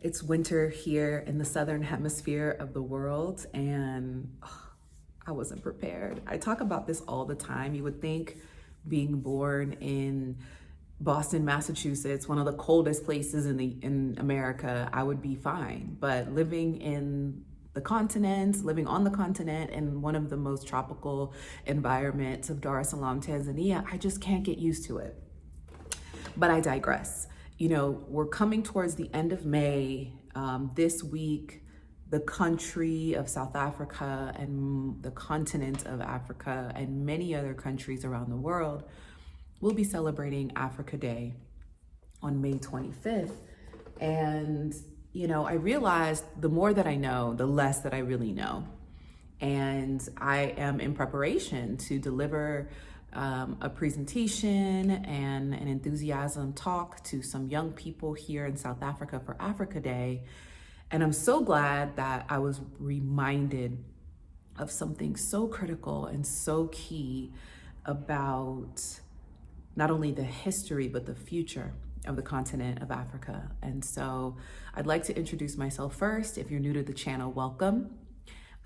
It's winter here in the southern hemisphere of the world, and I wasn't prepared. I talk about this all the time. You would think being born in Boston, Massachusetts, one of the coldest places in America, I would be fine. But living on the continent in one of the most tropical environments of Dar es Salaam, Tanzania, I just can't get used to it. But I digress. We're coming towards the end of May. This week, the country of South Africa and the continent of Africa and many other countries around the world will be celebrating Afrika Day on May 25th. And, I realized the more that I know, the less that I really know. And I am in preparation to deliver a presentation and an enthusiasm talk to some young people here in South Africa for Afrika Day. And I'm so glad that I was reminded of something so critical and so key about not only the history, but the future of the continent of Africa. And so I'd like to introduce myself first. If you're new to the channel, welcome.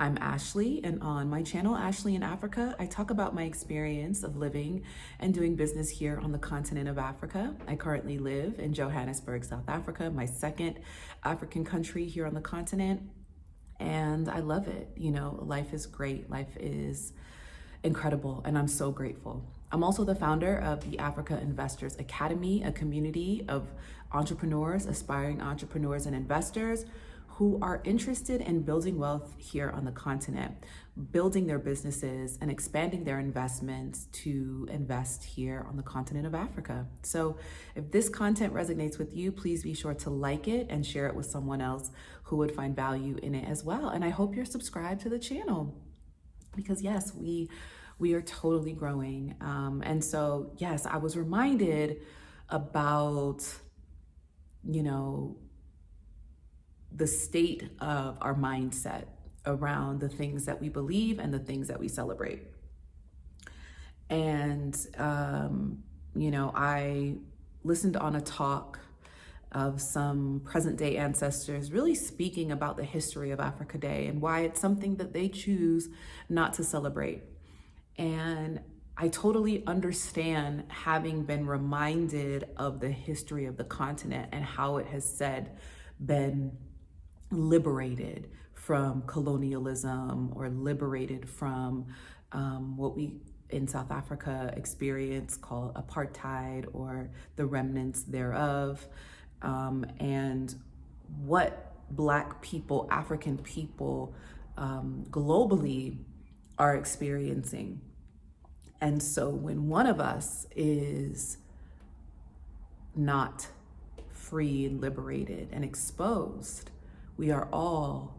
I'm Ashley, and on my channel, Ashley in Africa, I talk about my experience of living and doing business here on the continent of Africa. I currently live in Johannesburg, South Africa, my second African country here on the continent, and I love it. Life is great, life is incredible, and I'm so grateful. I'm also the founder of the Afrika Investors Academy, a community of entrepreneurs, aspiring entrepreneurs and investors who are interested in building wealth here on the continent, building their businesses and expanding their investments to invest here on the continent of Africa. So if this content resonates with you, please be sure to like it and share it with someone else who would find value in it as well. And I hope you're subscribed to the channel because yes, we are totally growing. And so, yes, I was reminded about, the state of our mindset around the things that we believe and the things that we celebrate. And, I listened on a talk of some present day ancestors really speaking about the history of Afrika Day and why it's something that they choose not to celebrate. And I totally understand having been reminded of the history of the continent and how it has been liberated from colonialism or liberated from what we in South Africa experience called apartheid or the remnants thereof, and what Black people, African people globally are experiencing. And so when one of us is not free and liberated and exposed, we are all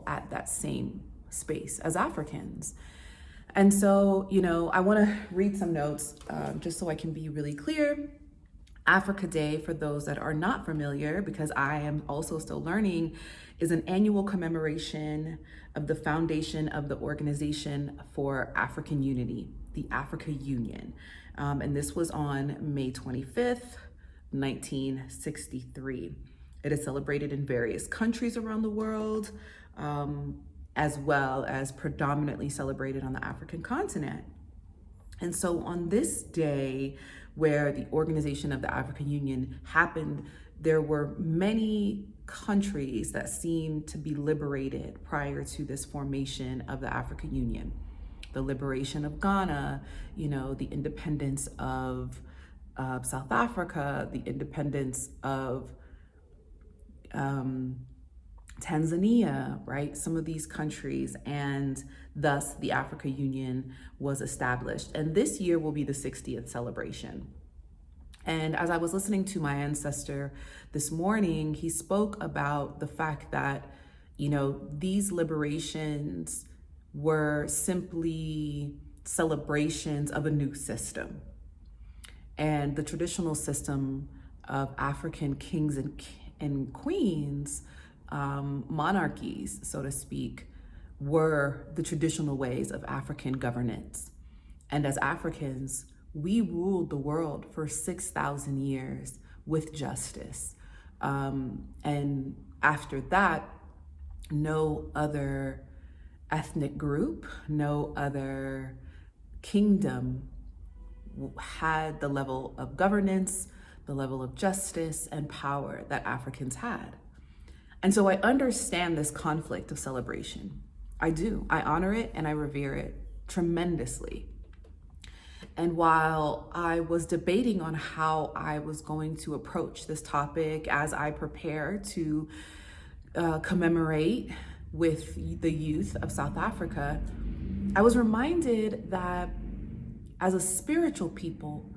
at that same space as Africans. And so, I want to read some notes just so I can be really clear. Afrika Day, for those that are not familiar, because I am also still learning, is an annual commemoration of the foundation of the Organization for African Unity, the Africa Union. And this was on May 25th, 1963. It is celebrated in various countries around the world, as well as predominantly celebrated on the African continent. And so on this day where the organization of the African Union happened, there were many countries that seemed to be liberated prior to this formation of the African Union. The liberation of Ghana, the independence of South Africa, the independence of Tanzania, right? Some of these countries, and thus the Africa Union was established. And this year will be the 60th celebration. And as I was listening to my ancestor this morning, he spoke about the fact that, these liberations were simply celebrations of a new system. And the traditional system of African kings and queens, monarchies, so to speak, were the traditional ways of African governance. And as Africans, we ruled the world for 6,000 years with justice. And after that, no other ethnic group, no other kingdom had the level of governance, the level of justice and power that Africans had. And so I understand this conflict of celebration. I do. I honor it and I revere it tremendously. And while I was debating on how I was going to approach this topic as I prepare to commemorate with the youth of South Africa, I was reminded that as a spiritual people,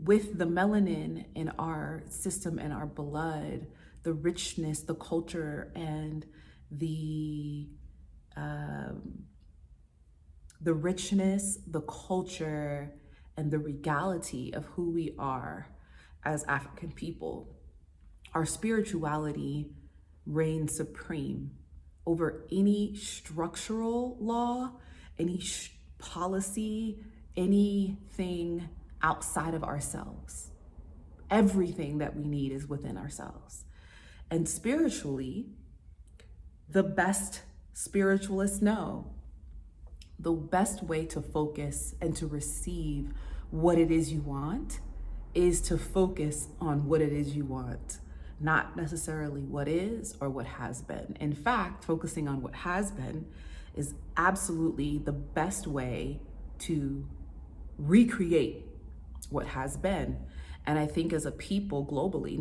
with the melanin in our system and our blood, the richness, the culture, and the richness, the culture, and the regality of who we are as African people, our spirituality reigns supreme over any structural law, any policy, anything outside of ourselves. Everything that we need is within ourselves. And spiritually, the best spiritualists know the best way to focus and to receive what it is you want is to focus on what it is you want, not necessarily what is or what has been. In fact, focusing on what has been is absolutely the best way to recreate what has been. And I think as a people globally,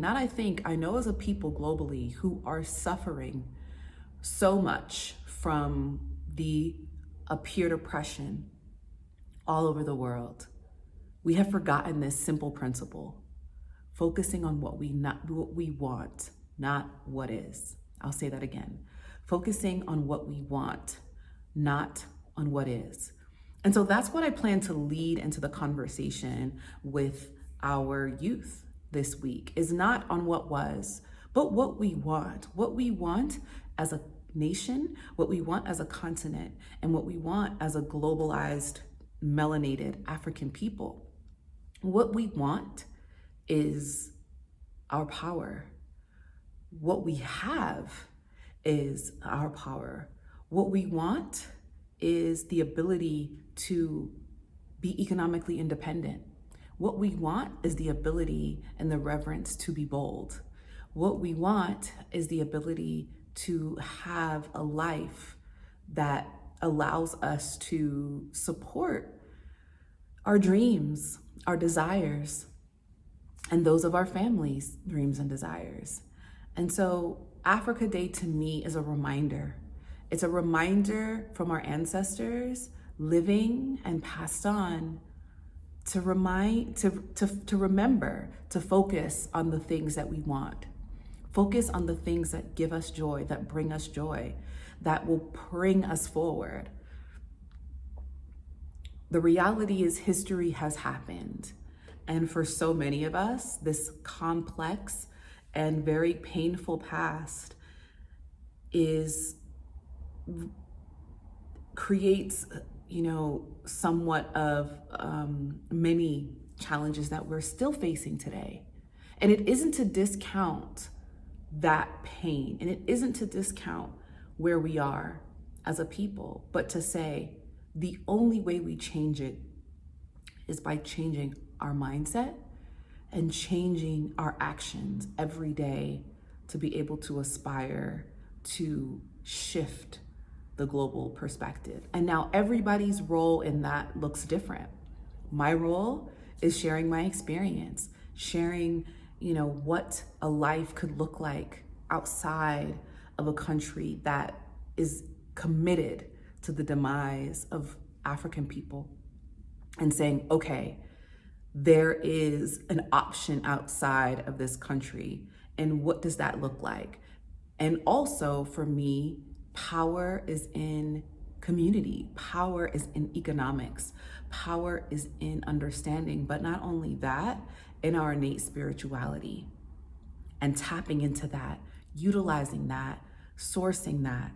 I know as a people globally who are suffering so much from the appeared oppression all over the world, we have forgotten this simple principle: focusing on what we want, not what is. I'll say that again. Focusing on what we want, not on what is. And so that's what I plan to lead into the conversation with our youth this week, is not on what was, but what we want as a nation, what we want as a continent, and what we want as a globalized, melanated African people. What we want is our power. What we have is our power. What we want is the ability to be economically independent. What we want is the ability and the reverence to be bold. What we want is the ability to have a life that allows us to support our dreams, our desires, and those of our families' dreams and desires. And so Africa Day to me is a reminder. It's a reminder from our ancestors, living and passed on, to remember to focus on the things that we want. Focus on the things that give us joy, that bring us joy, that will bring us forward. The reality is history has happened. And for so many of us, this complex and very painful past creates, somewhat of many challenges that we're still facing today. And it isn't to discount that pain, and it isn't to discount where we are as a people, but to say the only way we change it is by changing our mindset and changing our actions every day to be able to aspire to shift the global perspective. And now everybody's role in that looks different. My role is sharing my experience, sharing, what a life could look like outside of a country that is committed to the demise of African people, and saying, okay, there is an option outside of this country, and what does that look like? And also for me, power is in community, power is in economics, power is in understanding, but not only that, in our innate spirituality, and tapping into that, utilizing that, sourcing that,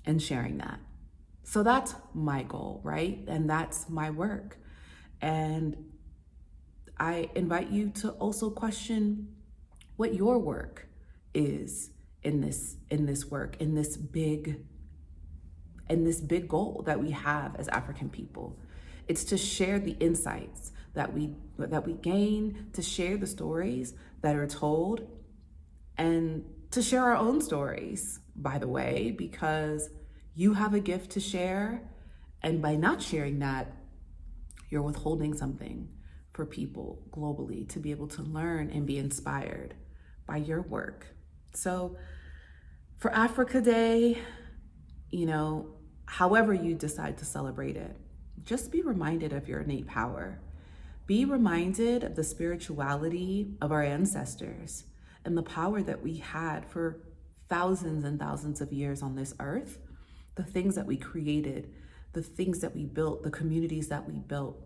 and sharing that. So that's my goal, right? And that's my work. And I invite you to also question what your work is in this big goal that we have as African people. It's to share the insights that we gain, to share the stories that are told, and to share our own stories, by the way, because you have a gift to share, and by not sharing that, you're withholding something for people globally to be able to learn and be inspired by your work. So for Africa Day, however you decide to celebrate it, just be reminded of your innate power. Be reminded of the spirituality of our ancestors and the power that we had for thousands and thousands of years on this earth, the things that we created, the things that we built, the communities that we built,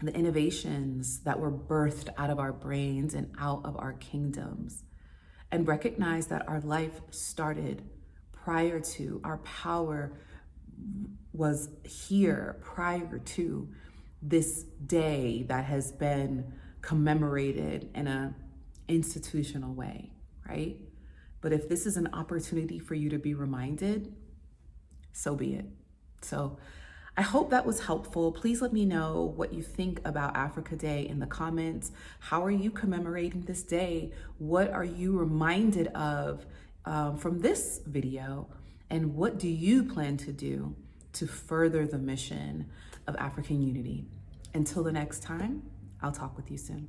the innovations that were birthed out of our brains and out of our kingdoms. And recognize that our life started prior to, our power was here prior to this day that has been commemorated in an institutional way, right? But if this is an opportunity for you to be reminded, so be it. So I hope that was helpful. Please let me know what you think about Africa Day in the comments. How are you commemorating this day? What are you reminded of from this video? And what do you plan to do to further the mission of African unity? Until the next time, I'll talk with you soon.